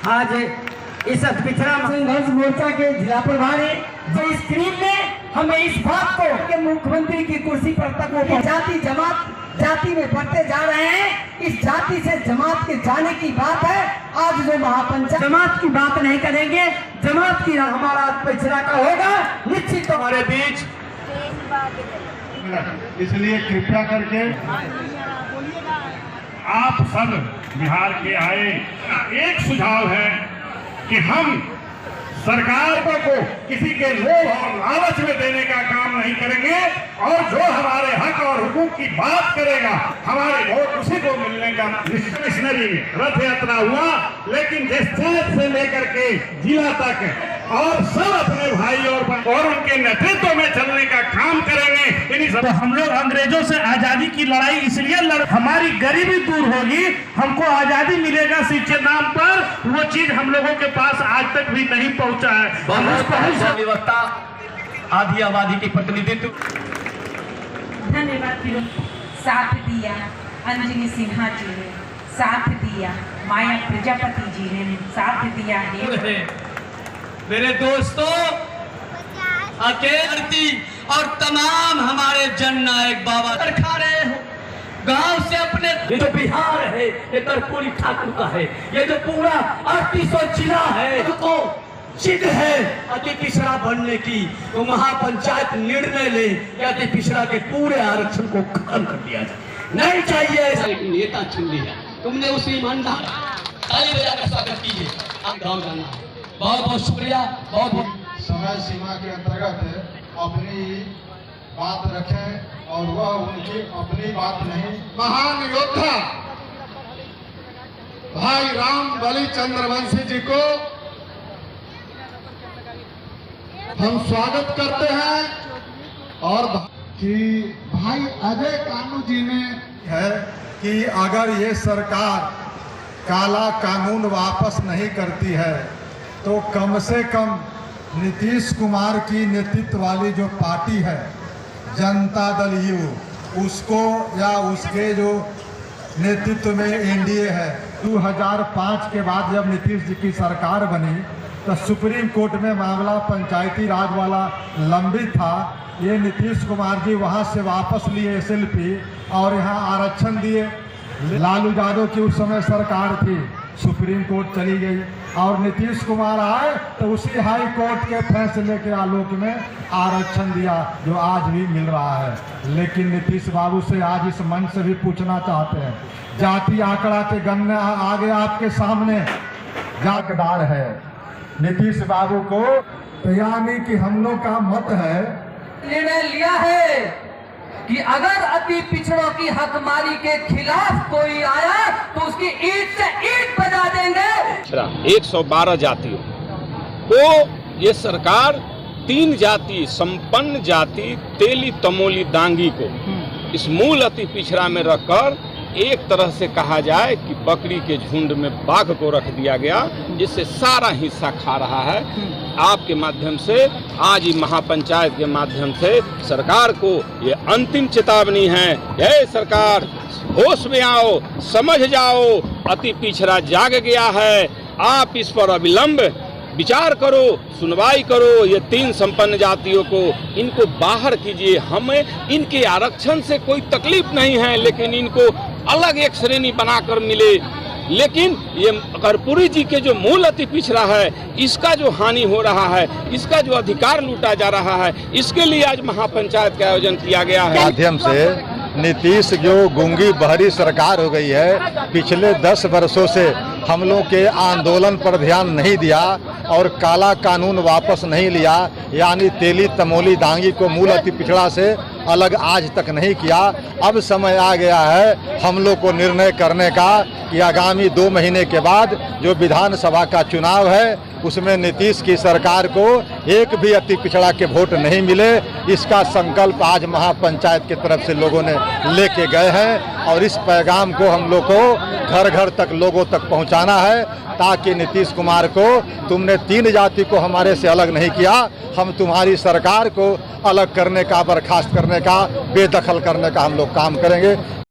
आज इस पिछड़ा संघर्ष मोर्चा के जिला प्रभारी जो स्क्रीन में हमें इस बात को कि मुख्यमंत्री की कुर्सी पर तक वो जाति जमात जाति में बढ़ते जा रहे हैं। इस जाति से जमात के जाने की बात है। आज जो महापंचायत जमात की बात नहीं करेंगे, जमात की हमारा पिछड़ा का होगा निश्चित हमारे बीच। इसलिए कृपया करके आप सब बिहार के आए, एक सुझाव है कि हम सरकार को किसी के लोभ और लालच में देने का काम नहीं करेंगे और जो हमारे हक और हुकूक की बात करेगा हमारे वोट उसी को मिलने का। मिशनरी रथ यात्रा हुआ, लेकिन पंचायत से लेकर के जिला तक और सब अपने भाई और उनके नेतृत्व में चलने का काम करेंगे। तो हम लोग अंग्रेजों से आजादी की लड़ाई इसलिए हमारी गरीबी दूर होगी, हमको आजादी मिलेगा शिक्षा नाम पर, वो चीज हम लोगों के पास आज तक भी नहीं पहुंचा है। व्यवस्था आधी आबादी की प्रतिनिधित्व। धन्यवाद। साथ दिया अंजलि सिन्हा जी ने, साथ दिया माया प्रजापति जी ने, साथ दिया है मेरे दोस्तों अकेली और तमाम हमारे जननायक बाबा खा रहे हो गांव से अपने। ये जो बिहार है ये कर्पूरी ठाकुर का है, ये जो पूरा 3800 जिला है तो जिद है अति पिछड़ा बनने की, तो महापंचायत निर्णय ले कि अति पिछड़ा के पूरे आरक्षण को खत्म कर दिया जाए। नहीं चाहिए ऐसा नेता चुन लिया तुमने, उसी ईमानदार ताली बजाकर स्वागत कीजिए। आप गाँव जाना है। बहुत बहुत शुक्रिया। बहुत बहुत समय सीमा के अंतर्गत अपनी बात रखें और वह उनकी अपनी बात नहीं। महान योद्धा भाई राम बलि चंद्रवंशी जी को हम स्वागत करते हैं। और कि भाई अजय कानू जी ने है कि अगर ये सरकार काला कानून वापस नहीं करती है तो कम से कम नीतीश कुमार की नेतृत्व वाली जो पार्टी है जनता दल यू, उसको या उसके जो नेतृत्व में एनडीए है, 2005 के बाद जब नीतीश जी की सरकार बनी तो सुप्रीम कोर्ट में मामला पंचायती राज वाला लंबित था। ये नीतीश कुमार जी वहाँ से वापस लिए एसएलपी और यहाँ आरक्षण दिए। लालू यादव की उस समय सरकार थी, सुप्रीम कोर्ट चली गई और नीतीश कुमार आए तो उसी हाई कोर्ट के फैसले के आलोक में आरक्षण दिया जो आज भी मिल रहा है। लेकिन नीतीश बाबू से आज इस मंच से भी पूछना चाहते हैं, जाति आंकड़ा के गणना आगे आपके सामने जागदार है नीतीश बाबू को, तो यानी कि हम लोग का मत है, निर्णय लिया है कि अगर अति पिछड़ों की हकमारी के खिलाफ कोई आया तो उसकी ईंट से ईंट बजा देंगे। 112 जातियों को ये सरकार 3 जाति संपन्न जाति तेली तमोली दांगी को इस मूल अति पिछड़ा में रखकर एक तरह से कहा जाए कि बकरी के झुंड में बाघ को रख दिया गया, जिससे सारा हिस्सा खा रहा है। आपके माध्यम से आज ये महापंचायत के माध्यम से सरकार को ये अंतिम चेतावनी है, ये सरकार होश में आओ, समझ जाओ, अति पिछड़ा जाग गया है। आप इस पर अविलंब विचार करो, सुनवाई करो। ये 3 संपन्न जातियों को इनको बाहर कीजिए। हमें इनके आरक्षण से कोई तकलीफ नहीं है, लेकिन इनको अलग एक श्रेणी बनाकर मिले। लेकिन ये कर्पूरी जी के जो मूल अति पिछड़ा है, इसका जो हानि हो रहा है, इसका जो अधिकार लूटा जा रहा है, इसके लिए आज महापंचायत का आयोजन किया गया है। माध्यम से नीतीश जो गूंगी बहरी सरकार हो गई है, पिछले 10 वर्षों से हम लोग के आंदोलन पर ध्यान नहीं दिया और काला कानून वापस नहीं लिया, यानी तेली तमोली दांगी को मूल अति पिछड़ा से अलग आज तक नहीं किया। अब समय आ गया है हम लोग को निर्णय करने का कि आगामी 2 महीने के बाद जो विधानसभा का चुनाव है उसमें नीतीश की सरकार को एक भी अति पिछड़ा के वोट नहीं मिले। इसका संकल्प आज महापंचायत की तरफ से लोगों ने लेके गए हैं और इस पैगाम को हम लोग को घर घर तक लोगों तक पहुंचाना है, ताकि नीतीश कुमार को तुमने 3 जाति को हमारे से अलग नहीं किया, हम तुम्हारी सरकार को अलग करने का, बर्खास्त करने का, बेदखल करने का हम लोग काम करेंगे।